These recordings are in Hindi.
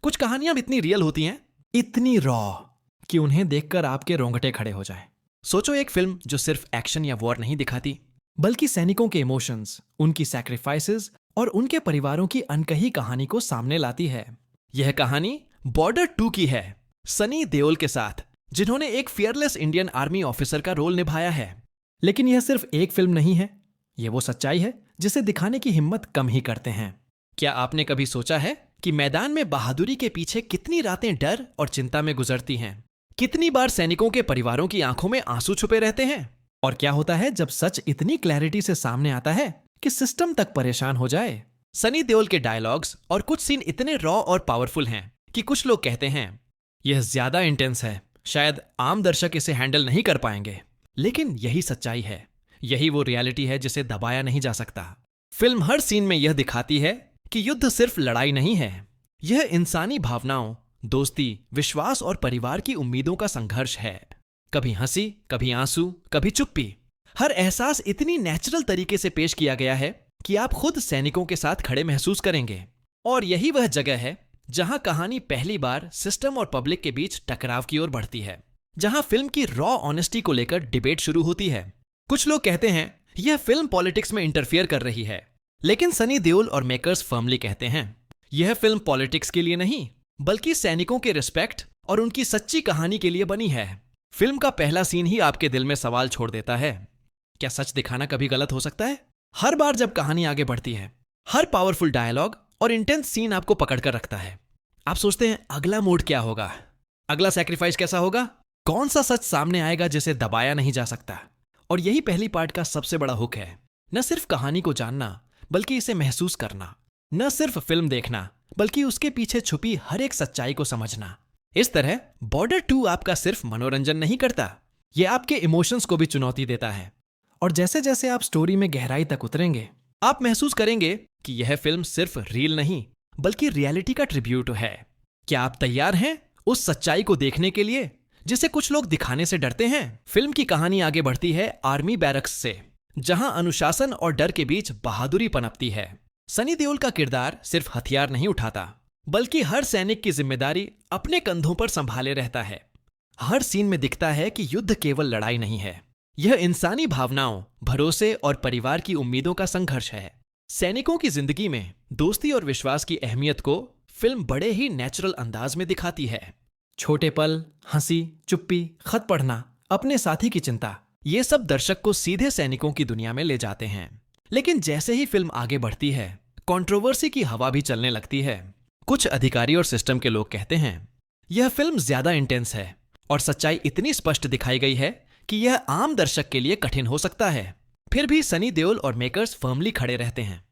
कुछ कहानियां इतनी रियल होती हैं, इतनी रॉ, कि उन्हें देखकर आपके रोंगटे खड़े हो जाएं। सोचो एक फिल्म जो सिर्फ एक्शन या वॉर नहीं दिखाती, बल्कि सैनिकों के इमोशंस, उनकी सैक्रिफाइसेस और उनके परिवारों की अनकही कहानी को सामने लाती है। यह कहानी बॉर्डर 2 की है, सनी देओल के साथ, जिन्होंने एक फियरलेस इंडियन आर्मी ऑफिसर का रोल निभाया है। लेकिन यह सिर्फ एक फिल्म नहीं है, यह वो सच्चाई है जिसे दिखाने की हिम्मत कम ही करते हैं। क्या आपने कभी सोचा है कि मैदान में बहादुरी के पीछे कितनी रातें डर और चिंता में गुजरती हैं? कितनी बार सैनिकों के परिवारों की आंखों में आंसू छुपे रहते हैं? और क्या होता है जब सच इतनी क्लैरिटी से सामने आता है कि सिस्टम तक परेशान हो जाए? सनी देओल के डायलॉग्स और कुछ सीन इतने रॉ और पावरफुल हैं कि कुछ लोग कहते हैं यह ज्यादा इंटेंस है, शायद आम दर्शक इसे हैंडल नहीं कर पाएंगे। लेकिन यही सच्चाई है, यही वो रियलिटी है जिसे दबाया नहीं जा सकता। फिल्म हर सीन में यह दिखाती है कि युद्ध सिर्फ लड़ाई नहीं है, यह इंसानी भावनाओं, दोस्ती, विश्वास और परिवार की उम्मीदों का संघर्ष है। कभी हंसी, कभी आंसू, कभी चुप्पी। हर एहसास इतनी नेचुरल तरीके से पेश किया गया है कि आप खुद सैनिकों के साथ खड़े महसूस करेंगे। और यही वह जगह है जहां कहानी पहली बार सिस्टम और पब्लिक के बीच टकराव की ओर बढ़ती है, जहां फिल्म की रॉ ऑनेस्टी को लेकर डिबेट शुरू होती है। कुछ लोग कहते हैं यह फिल्म पॉलिटिक्स में इंटरफियर कर रही है, लेकिन सनी देओल और मेकर्स फर्मली कहते हैं यह फिल्म पॉलिटिक्स के लिए नहीं, बल्कि सैनिकों के रिस्पेक्ट और उनकी सच्ची कहानी के लिए बनी है। फिल्म का पहला सीन ही आपके दिल में सवाल छोड़ देता है, क्या सच दिखाना कभी गलत हो सकता है? हर बार जब कहानी आगे बढ़ती है, हर पावरफुल डायलॉग और इंटेंस सीन आपको पकड़ कर रखता है। आप सोचते हैं अगला मोड क्या होगा, अगला सैक्रिफाइस कैसा होगा, कौन सा सच सामने आएगा जिसे दबाया नहीं जा सकता। और यही पहली पार्ट का सबसे बड़ा हुक है, न सिर्फ कहानी को जानना बल्कि इसे महसूस करना, न सिर्फ फिल्म देखना बल्कि उसके पीछे छुपी हर एक सच्चाई को समझना। इस तरह बॉर्डर 2 आपका सिर्फ मनोरंजन नहीं करता, यह आपके इमोशंस को भी चुनौती देता है। और जैसे जैसे आप स्टोरी में गहराई तक उतरेंगे, आप महसूस करेंगे कि यह फिल्म सिर्फ रील नहीं बल्कि रियलिटी का ट्रिब्यूट है। क्या आप तैयार हैं उस सच्चाई को देखने के लिए जिसे कुछ लोग दिखाने से डरते हैं? फिल्म की कहानी आगे बढ़ती है आर्मी बैरक्स से, जहां अनुशासन और डर के बीच बहादुरी पनपती है। सनी देओल का किरदार सिर्फ हथियार नहीं उठाता, बल्कि हर सैनिक की जिम्मेदारी अपने कंधों पर संभाले रहता है। हर सीन में दिखता है कि युद्ध केवल लड़ाई नहीं है, यह इंसानी भावनाओं, भरोसे और परिवार की उम्मीदों का संघर्ष है। सैनिकों की जिंदगी में दोस्ती और विश्वास की अहमियत को फिल्म बड़े ही नेचुरल अंदाज में दिखाती है। छोटे पल, हंसी, चुप्पी, खत पढ़ना, अपने साथी की चिंता, ये सब दर्शक को सीधे सैनिकों की दुनिया में ले जाते हैं। लेकिन जैसे ही फिल्म आगे बढ़ती है, कंट्रोवर्सी की हवा भी चलने लगती है। कुछ अधिकारी और सिस्टम के लोग कहते हैं यह फिल्म ज्यादा इंटेंस है और सच्चाई इतनी स्पष्ट दिखाई गई है कि यह आम दर्शक के लिए कठिन हो सकता है। फिर भी सनी देओल और मेकर्स फर्मली खड़े रहते हैं।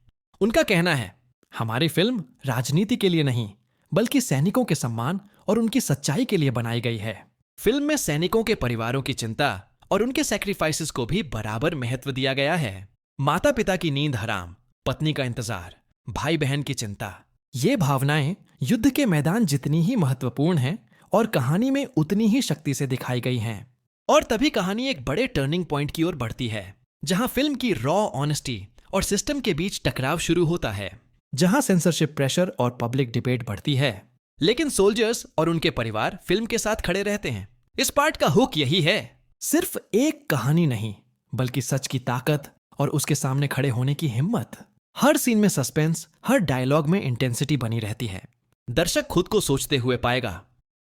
उनका कहना है हमारी फिल्म राजनीति के लिए नहीं बल्कि सैनिकों के सम्मान और उनकी सच्चाई के लिए बनाई गई है। फिल्म में सैनिकों के परिवारों की चिंता और उनके सैक्रिफाइसेस को भी बराबर महत्व दिया गया है। माता पिता की नींद हराम, पत्नी का इंतजार, भाई बहन की चिंता, ये भावनाएं युद्ध के मैदान जितनी ही महत्वपूर्ण हैं और कहानी में उतनी ही शक्ति से दिखाई गई हैं। और तभी कहानी एक बड़े टर्निंग पॉइंट की ओर बढ़ती है, जहां फिल्म की रॉ ऑनेस्टी और सिस्टम के बीच टकराव शुरू होता है, जहां सेंसरशिप प्रेशर और पब्लिक डिबेट बढ़ती है। लेकिन सोल्जर्स और उनके परिवार फिल्म के साथ खड़े रहते हैं। इस पार्ट का हुक यही है, सिर्फ एक कहानी नहीं बल्कि सच की ताकत और उसके सामने खड़े होने की हिम्मत। हर सीन में सस्पेंस, हर डायलॉग में इंटेंसिटी बनी रहती है। दर्शक खुद को सोचते हुए पाएगा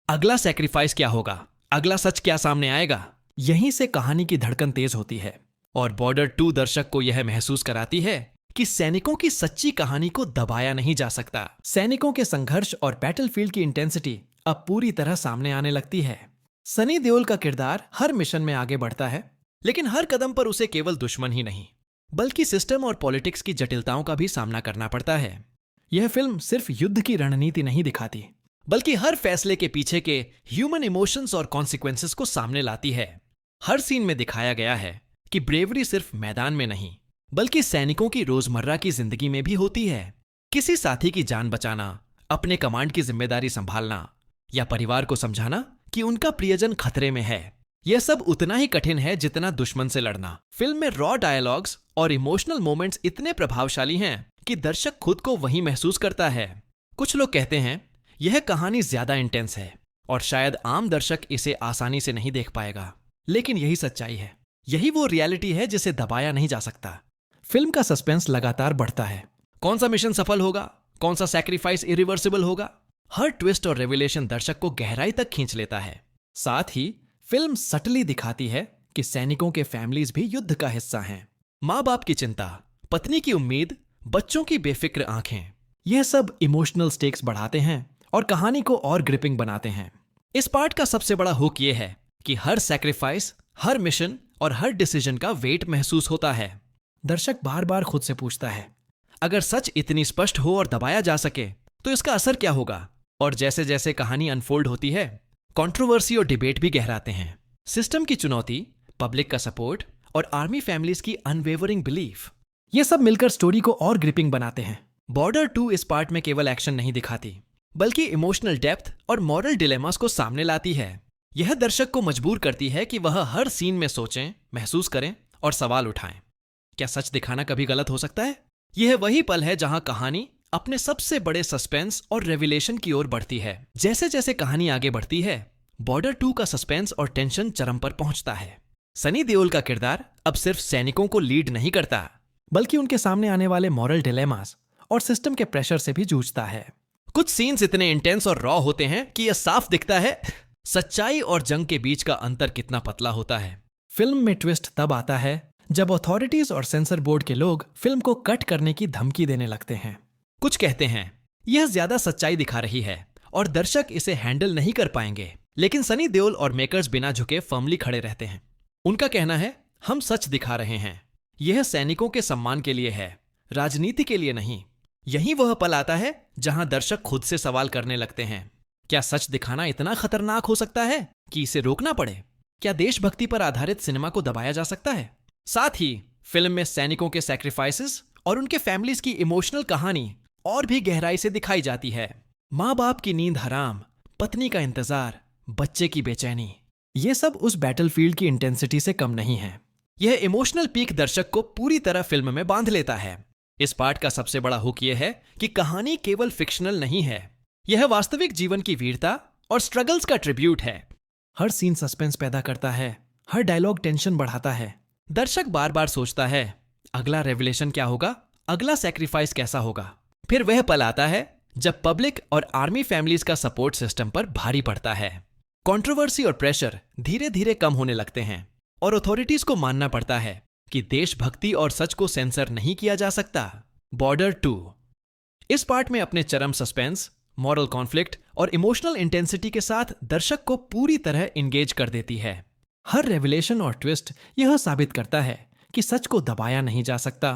अगला सैक्रिफाइस क्या होगा, अगला सच क्या सामने आएगा। यहीं से कहानी की धड़कन तेज होती है और बॉर्डर 2 दर्शक को यह महसूस कराती है कि सैनिकों की सच्ची कहानी को दबाया नहीं जा सकता। सैनिकों के संघर्ष और बैटलफील्ड की इंटेंसिटी अब पूरी तरह सामने आने लगती है। सनी देओल का किरदार हर मिशन में आगे बढ़ता है, लेकिन हर कदम पर उसे केवल दुश्मन ही नहीं बल्कि सिस्टम और पॉलिटिक्स की जटिलताओं का भी सामना करना पड़ता है। यह फिल्म सिर्फ युद्ध की रणनीति नहीं दिखाती, बल्कि हर फैसले के पीछे के ह्यूमन इमोशंस और कॉन्सिक्वेंसेस को सामने लाती है। हर सीन में दिखाया गया है कि ब्रेवरी सिर्फ मैदान में नहीं बल्कि सैनिकों की रोजमर्रा की जिंदगी में भी होती है। किसी साथी की जान बचाना, अपने कमांड की जिम्मेदारी संभालना या परिवार को समझाना कि उनका प्रियजन खतरे में है, यह सब उतना ही कठिन है जितना दुश्मन से लड़ना। फिल्म में रॉ डायलॉग्स और इमोशनल मोमेंट्स इतने प्रभावशाली हैं कि दर्शक खुद को वहीं महसूस करता है। कुछ लोग कहते हैं यह कहानी ज्यादा इंटेंस है और शायद आम दर्शक इसे आसानी से नहीं देख पाएगा, लेकिन यही सच्चाई है। यही वो रियलिटी है जिसे दबाया नहीं जा सकता। फिल्म का सस्पेंस लगातार बढ़ता है। कौन सा मिशन सफल होगा, कौन सा सैक्रिफाइस इरिवर्सिबल होगा। हर ट्विस्ट और रेवलेशन दर्शक को गहराई तक खींच लेता है। साथ ही फिल्म सटली दिखाती है कि सैनिकों के फैमिलीज भी युद्ध का हिस्सा हैं। माँ बाप की चिंता, पत्नी की उम्मीद, बच्चों की बेफिक्र आंखें, यह सब इमोशनल स्टेक्स बढ़ाते हैं और कहानी को और ग्रिपिंग बनाते हैं। इस पार्ट का सबसे बड़ा हुक यह है कि हर सैक्रिफाइस, हर मिशन और हर डिसीजन का वेट महसूस होता है। दर्शक बार बार खुद से पूछता है, अगर सच इतनी स्पष्ट हो और दबाया जा सके तो इसका असर क्या होगा। और जैसे जैसे कहानी अनफोल्ड होती है, कंट्रोवर्सी और डिबेट भी गहराते हैं। सिस्टम की चुनौती, पब्लिक का सपोर्ट और आर्मी फैमिलीज की अनवेवरिंग बिलीफ, ये सब मिलकर स्टोरी को और ग्रिपिंग बनाते हैं। बॉर्डर 2 इस पार्ट में केवल एक्शन नहीं दिखाती, बल्कि इमोशनल डेप्थ और मॉरल डिलेमास को सामने लाती है। यह दर्शक को मजबूर करती है कि वह हर सीन में सोचें, महसूस करें और सवाल उठाएं। क्या सच दिखाना कभी गलत हो सकता है? यह वही पल है जहां कहानी अपने सबसे बड़े सस्पेंस और रेवलेशन की ओर बढ़ती है। जैसे जैसे कहानी आगे बढ़ती है, बॉर्डर 2 का सस्पेंस और टेंशन चरम पर पहुंचता है। सनी देओल का किरदार अब सिर्फ सैनिकों को लीड नहीं करता, बल्कि उनके सामने आने वाले मॉरल डिलेमास और सिस्टम के प्रेशर से भी जूझता है। कुछ सीन्स इतने इंटेंस और रॉ होते हैं कि यह साफ दिखता है सच्चाई और जंग के बीच का अंतर कितना पतला होता है। फिल्म में ट्विस्ट तब आता है जब अथॉरिटीज और सेंसर बोर्ड के लोग फिल्म को कट करने की धमकी देने लगते हैं। कुछ कहते हैं यह ज्यादा सच्चाई दिखा रही है और दर्शक इसे हैंडल नहीं कर पाएंगे, लेकिन सनी देओल और मेकर्स बिना झुके फर्मली खड़े रहते हैं। उनका कहना है, हम सच दिखा रहे हैं, यह सैनिकों के सम्मान के लिए है, राजनीति के लिए नहीं। यही वह पल आता है जहां दर्शक खुद से सवाल करने लगते हैं, क्या सच दिखाना इतना खतरनाक हो सकता है कि इसे रोकना पड़े? क्या देशभक्ति पर आधारित सिनेमा को दबाया जा सकता है? साथ ही फिल्म में सैनिकों के सैक्रिफाइसेस और उनके फैमिलीज की इमोशनल कहानी और भी गहराई से दिखाई जाती है। माँ बाप की नींद हराम, पत्नी का इंतजार, बच्चे की बेचैनी, ये सब उस बैटलफील्ड की इंटेंसिटी से कम नहीं है। यह इमोशनल पीक दर्शक को पूरी तरह फिल्म में बांध लेता है। इस पार्ट का सबसे बड़ा हुक यह है कि कहानी केवल फिक्शनल नहीं है, यह वास्तविक जीवन की वीरता और स्ट्रगल्स का ट्रिब्यूट है। हर सीन सस्पेंस पैदा करता है, हर डायलॉग टेंशन बढ़ाता है। दर्शक बार बार सोचता है, अगला रेवलेशन क्या होगा, अगला सैक्रिफाइस कैसा होगा। फिर वह पल आता है जब पब्लिक और आर्मी फैमिलीज का सपोर्ट सिस्टम पर भारी पड़ता है। कंट्रोवर्सी और प्रेशर धीरे धीरे कम होने लगते हैं और अथॉरिटीज को मानना पड़ता है कि देशभक्ति और सच को सेंसर नहीं किया जा सकता। बॉर्डर 2 इस पार्ट में अपने चरम सस्पेंस, मॉरल कॉन्फ्लिक्ट और इमोशनल इंटेंसिटी के साथ दर्शक को पूरी तरह इंगेज कर देती है। हर रेवलेशन और ट्विस्ट यह साबित करता है कि सच को दबाया नहीं जा सकता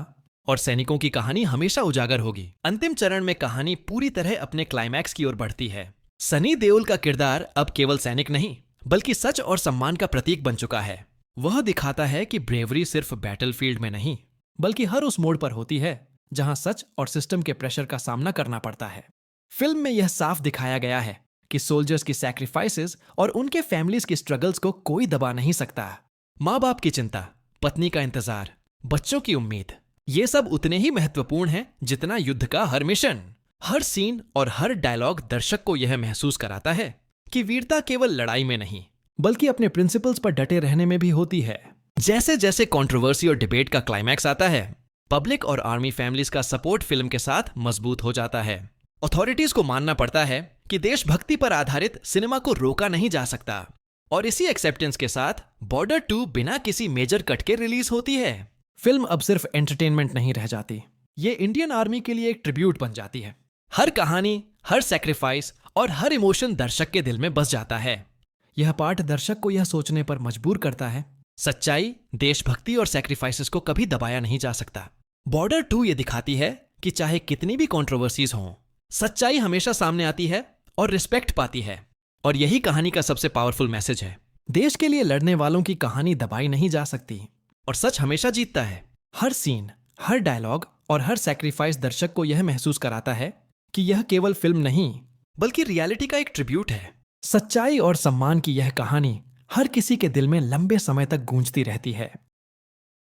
और सैनिकों की कहानी हमेशा उजागर होगी। अंतिम चरण में कहानी पूरी तरह अपने क्लाइमैक्स की ओर बढ़ती है। सनी देओल का किरदार अब केवल सैनिक नहीं, बल्कि सच और सम्मान का प्रतीक बन चुका है। वह दिखाता है कि ब्रेवरी सिर्फ बैटलफील्ड में नहीं, बल्कि हर उस मोड़ पर होती है जहां सच और सिस्टम के प्रेशर का सामना करना पड़ता है। फिल्म में यह साफ दिखाया गया है कि सोल्जर्स की सैक्रिफाइसेस और उनके फैमिलीज की स्ट्रगल्स को कोई दबा नहीं सकता। माँ बाप की चिंता, पत्नी का इंतजार, बच्चों की उम्मीद, ये सब उतने ही महत्वपूर्ण हैं जितना युद्ध का हर मिशन। हर सीन और हर डायलॉग दर्शक को यह महसूस कराता है कि वीरता केवल लड़ाई में नहीं, बल्कि अपने प्रिंसिपल्स पर डटे रहने में भी होती है। जैसे जैसे कंट्रोवर्सी और डिबेट का क्लाइमैक्स आता है, पब्लिक और आर्मी फैमिलीज का सपोर्ट फिल्म के साथ मजबूत हो जाता है। अथॉरिटीज को मानना पड़ता है कि देशभक्ति पर आधारित सिनेमा को रोका नहीं जा सकता। और इसी एक्सेप्टेंस के साथ बॉर्डर 2 बिना किसी मेजर कट के रिलीज होती है। फिल्म अब सिर्फ एंटरटेनमेंट नहीं रह जाती, ये इंडियन आर्मी के लिए एक ट्रिब्यूट बन जाती है। हर कहानी, हर सैक्रिफाइस और हर इमोशन दर्शक के दिल में बस जाता है। यह पार्ट दर्शक को यह सोचने पर मजबूर करता है, सच्चाई, देशभक्ति और सैक्रिफाइसेस को कभी दबाया नहीं जा सकता। बॉर्डर 2 ये दिखाती है कि चाहे कितनी भी कंट्रोवर्सीज हों, सच्चाई हमेशा सामने आती है और रिस्पेक्ट पाती है। और यही कहानी का सबसे पावरफुल मैसेज है। देश के लिए लड़ने वालों की कहानी दबाई नहीं जा सकती और सच हमेशा जीतता है। हर सीन, हर डायलॉग और हर सैक्रिफाइस दर्शक को यह महसूस कराता है कि यह केवल फिल्म नहीं, बल्कि रियलिटी का एक ट्रिब्यूट है। सच्चाई और सम्मान की यह कहानी हर किसी के दिल में लंबे समय तक गूंजती रहती है।